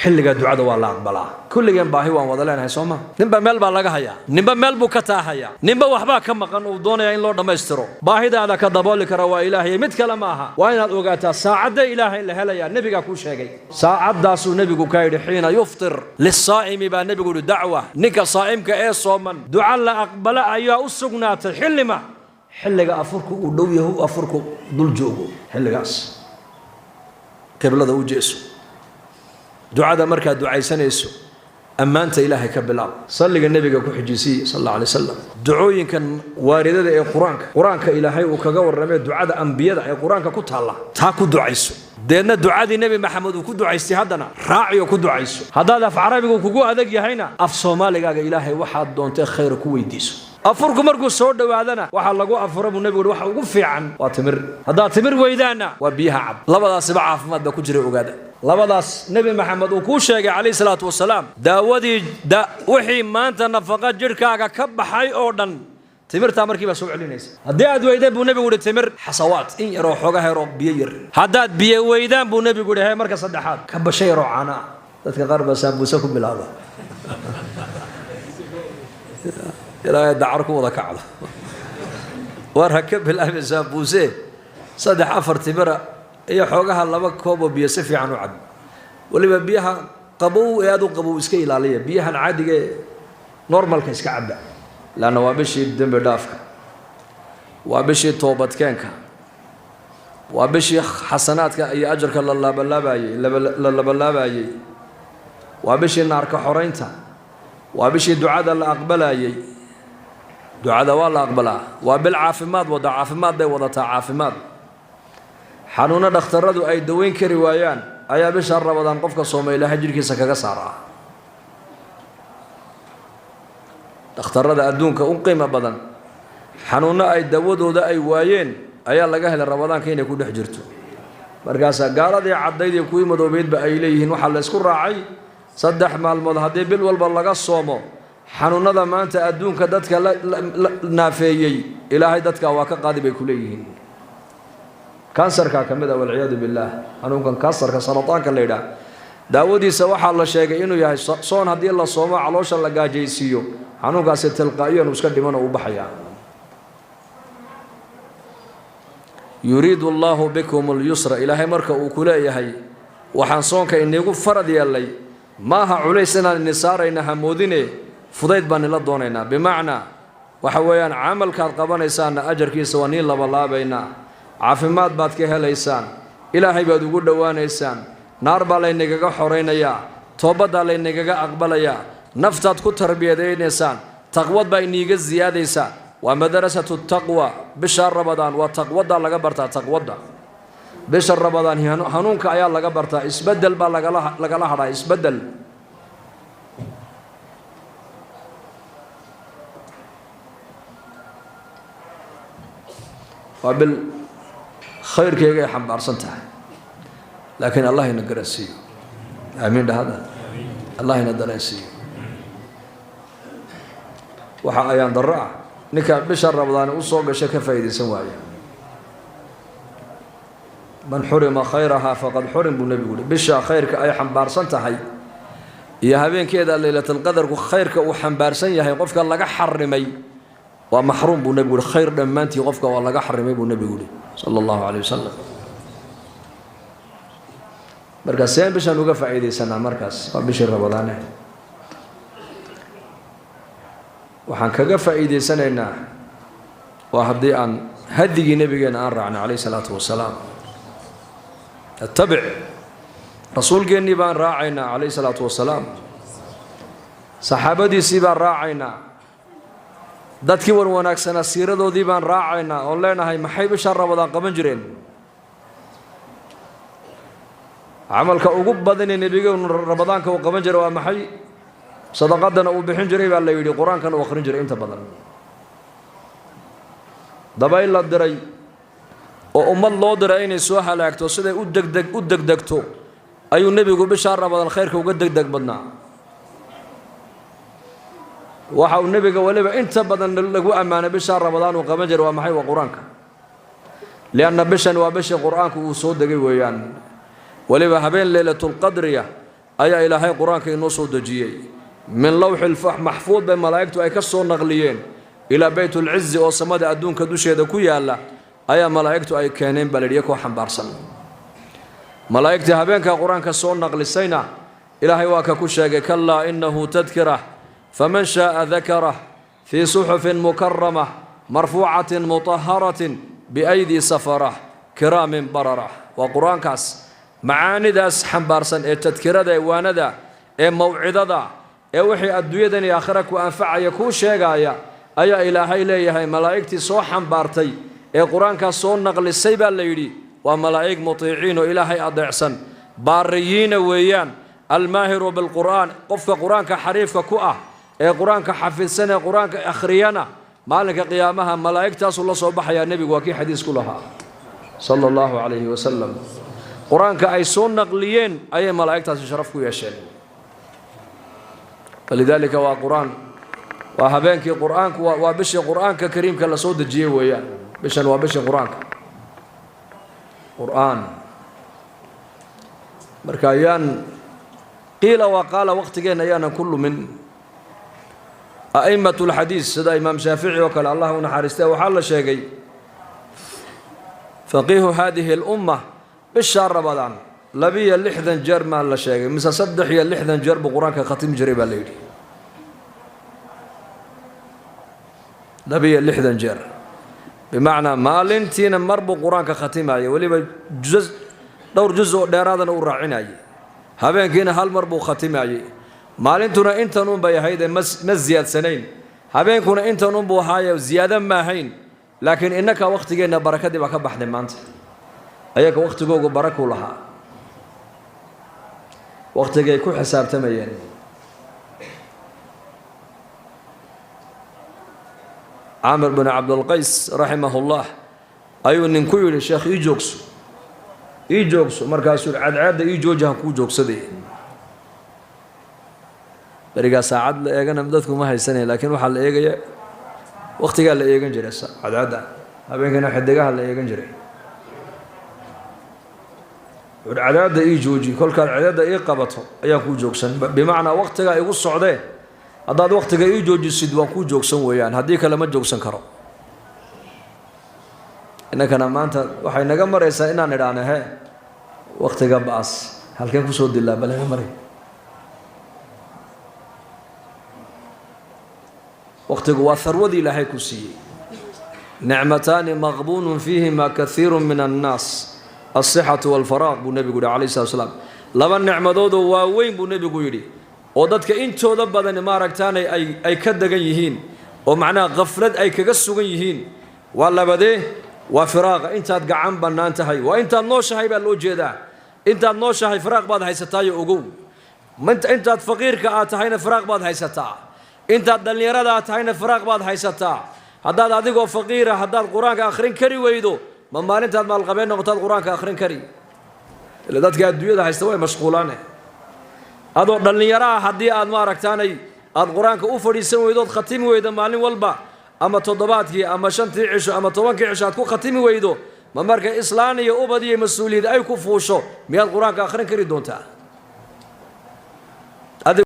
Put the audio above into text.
xilliga ducada waa la aqbalaa kulligeen baahi waan wada leenahay Soomaa ninba meel baa laga hayaa ninba meel buu ka taahaya ninba waxba ka maqan uu doonaya in loo dhameystiro baahidaada ka dabooli kara waa Ilaahay mid kale ma aha waa inaad ogaataa saacada Ilaahay la helaya nabiga ku sheegay saacadaas uu nabigu ka yiri xiina yuftir lis-saa'imi ba nabigu dacwa ninka saa'imka ee sooman duca la aqbala ayaa u sugnaatay xilliga afurku uu dhow yahay afurku dul joogo xilligaas qiblada u jeeso ducada marka ducaysanayso ammaanta Ilaahay ka bilaab salliga nabiga ku xijisii sallallahu alayhi wasallam ducooyinkan waaridada ee quraanka Ilaahay uu kaga warramay ducada anbiyada ee quraanka ku taala taa ku ducayso deedna ducadii nabi maxamed uu ku ducaystay haddana raaciyo ku ducayso haddaad af carabiga kugu adag yahayna af Soomaaligaaga Ilaahay waxaad doontay khayr ku weydiiso afurku markuu soo dhawaadana waxa lagu afuro nabigu waxa ugu fiican waa timir hadaa timir weydaana waa biyaha cab labadaas ba caafimaad ba ku jira ogaada labadaas nabi maxamed uu ku sheegay kaleey salaatu wasalaam daawadii wixii maanta nafaqa jirkaaga ka baxay oo dhan timirta markiiba soo celinaysa hadii aad weydaan buu nabigu yiri timir xasawaat in yaro xoga heero biyo yar hadaad biyo weydaan buu nabigu yiri marka saddexaad ka bashay yaro caana dadka qaar ba sambuusa ku bilaaba ilaa dacarku wada kacdo war hakab bilaabay sambuuse saddex afar timira iyo xogaha laba koob oo biyo si fiican u cad waliba biyaha qabow ee aad u qabow iska ilaaliya biyahan caadiga normalka iska cabba laana waa bishii dambe dhaafka waa bishii toobadkeenka waa bishii xasanaadka iyo ajarka la labalaabayay waa bishii naarka xoreynta waa bishii ducada la aqbalayay ducada waa la aqbalaa waa bil caafimaad wada caafimaad bay wadataa caafimaad xanuuna dhakhtaradu ay daweyn kari waayaan ayaa bisha Ramadaan qofka Soomaaliyeed jirkiisa kaga saaraa dhakhtarada adduunka u qiimo badan xanuuna ay dawadooda ay waayeen ayaa laga helay Ramadaanka inay ku dhex jirto markaas gaaladii cadaydii ku imaadoobay ay leeyihiin waxa la isku raacay saddex maalmood hadii bil walba laga soomo xanuunada maanta adduunka dadka naafeeyay Ilaahay dadka waa ka qaadi bay ku leeyihiin kansarka kamida wal ciyaadu billah xanuunkan kansarka sarataanka leeyda daawadiisa waxa la sheegay inuu yahay soon hadii la soomo caloosha la gaajaysiyo xanuunkaas tilqaayan iska dhiman oo u baxaya yuriidu Allahu bikum al-yusra Ilaahay marka uu ku leeyahay waxaan soonka inagu farad yeelay maaha culeysana nisaarayna hamoodine fudayd baan la doonaynaa bimaana waxa weeyaan amalkaad qabanaysaan ajarkiisa waa niin laba laabayna caafimaad baad ka helaysaan Ilaahay baad ugu dhawaanaysaan naar baa la inaga xoreynaya toobada la inaga aqbalaya naftaad ku tarbiyadeynaysaan taqwad baa iniga ziyaadaysa waa madrasatu taqwa bishar Ramadaan waa taqwada laga bartaa taqwada bishar Ramadaan hanuunka ayaa laga bartaa isbedel baa laga haraa isbedel qabil khayrkeega ay xambaarsantahay laakiin Allah ina garasiyo aamin dhahada Allah ina darasiyo waxa ayaan daraa ninka bishar Ramadaan u soo gashay ka faa'iideysan waaya man hurima khayraha faqad hurim bu nabigu bisha khayrka ay xambaarsantahay iyo habeenkeeda laylatul qadarku khayrka uu xambaarsan yahay qofka laga xarimay waa mahruum bu nabigu khayr dhamaantii qofka waa laga xarimay bu nabigu sallallahu alayhi wasallam markaas seen bishan uga faa'iideysanaa markaas waa bishii Ramadaan waxaan kaga faa'iideysanaynaa waa hadii aan hadigii nabigeena aan raacnay alayhi salaatu wasalaam tabic rasuulkeennii baan raacaynaa alayhi salaatu wasalaam saxaabadiisii baan raacaynaa dadkii wanaagsanaa siiradoodii baan raacaynaa oo leenahay maxay bisha Ramadaan qaban jireen amalka ugu badan ee nabigeenu Ramadaanka uu qaban jiray waa maxay sadaqadana uu bixin jiray baa la yiri quraankan uu akhrin jiray inta badan dabayl la diray oo ummad loo diray inay soo halaagto sida u degdegto ayuu nabigu bisha Ramadaan khayrka uga degdeg badnaa waxa uu nabiga waliba inta badan lagu amaanay bisha Ramadaan uu qaban jiray waa maxay waa quraanka لأن بشن وبش القرآن كوسود جويان ولما هبين ليلة القدر أي إلهي قرآن كي نصو دجيي من لوح محفوظ بين ملائكته أي كسو نغليين إلى بيت العز وصمد أدون كدوشي دكويا الله أي ملائكته أي كانين بلديكو حنبارسن ملائكته هبينك قرآن كسو نغلسينا إلهي واكا كشاك كلا إنه تذكره فمن شاء ذكره في صحف مكرمة مرفوعة مطهرة بأيدي سفرة كرام بررة وقرآن كاس معاني داس حنبارسن التذكرة دا وانا دا موعظة دا وحي الدوية دني آخرك وأنفع يكون شيئا أي إلهي ليهي ملائكتي صو حنبارتي قرآن كاس صو نقل السيبة الليلي وملائك مطيعين إلهي أضعسن باريين ويان الماهر بالقرآن قف قرآن كحريف كؤة قرآن كحفظ سنة قرآن كأخريانا مالك قيامها ملائكة صلى الله صباح يا نبي وكي حديث كلها صلى الله عليه وسلم قرآن كأي صون نقليين أي ملائكة تشرفكوا يا شيخ فلذلك وقرآن وهبينك قرآن وبش قرآن ككريم كلا صوت الجيه ويا بشن وبش قرآن مركايان قيل وقال وقت جينا يانا كل من أئمة الحديث سيدا إمام شافعي وكال الله ونحارسته وحال شيء فقيه هذه الأمة بالشهر رمضان لبي اللحذن جر ما لا شيء مثل صدح يا اللحذن جر بقرآن كختم جريب الليل لبي اللحذن جر بمعنى ما لنتين مر بقرآن كختم أي ولي جزء دور جزء ديرادنا ورعنا هبين كنا هالمر بو ختم أي مالنتنا أنت نون بيهيدا مزياد سنين هبين كنا أنت نون بو هاي زيادة ما هين لكن إنك وقت جينا بركة دي بكب بحد ما أنت أيك وقت جوجو بركة لها وقت جاي كل حساب تمين عامر بن عبد القيس رحمه الله أيوة ننكوي الشيخ يجوكسو مركز عاد يجوجها كوجوكس دي بريقا ساعد لأيقنا مدتكم ما هي سنة لكن وحال لأيقا وقت قال لأيقا جري عاد هبين كنا حد قال لأيقا جري والعداد يجوجي كل كان عداد يقبضه أياكو جوكسن بمعنى وقت قال يقول الصعداء هذا وقت قال يجوجي سيدوا كو جوكسن ويان هديك لما جوكسن كرو إنك أنا ما أنت وحين نجمر إنسان إننا نرانا هي وقت قال بأس هل كان كسود الله بل نجمره وقت قال ثروة لا هيكسي نعمتان مغبون فيهما كثير من الناس الصحة والفراغ بالنبي قول عليه الصلاة والسلام لما النعمة دودو وين بالنبي قولي ودتك إنتو دبضن ما ركتان أي كدقن يهين ومعناه غفلت أي كقصقن يهين ولا بديه وفراغ أنت تقعن بنا أنت هاي وأنت النوش هاي بالوجه ده أنت النوش هاي فراغ بعد هاي ستاي أقوم أنت فقير كأتهين فراغ بعد هاي ستا أنت الدنيا ده أتهين فراغ بعد هاي ستا هذا هذا فقير هذا القرآن كآخرين كري ويدو ما أنت ما القبين نقطة القرآن كآخرين كري اللي ذات قاعد دوية ده هيستوي مشغولانه هذا الدنيا هدي أنواع ركتاني القرآن كأوفر يسوي ويدو ختم ويدو مالين والبا أما تضباطك أما شنتي عيش أما طوانك عيش هتكون ختم ويدو ما مركز إسلامي أوبدي مسؤولية أي كفوشو من القرآن كآخرين كري دونتا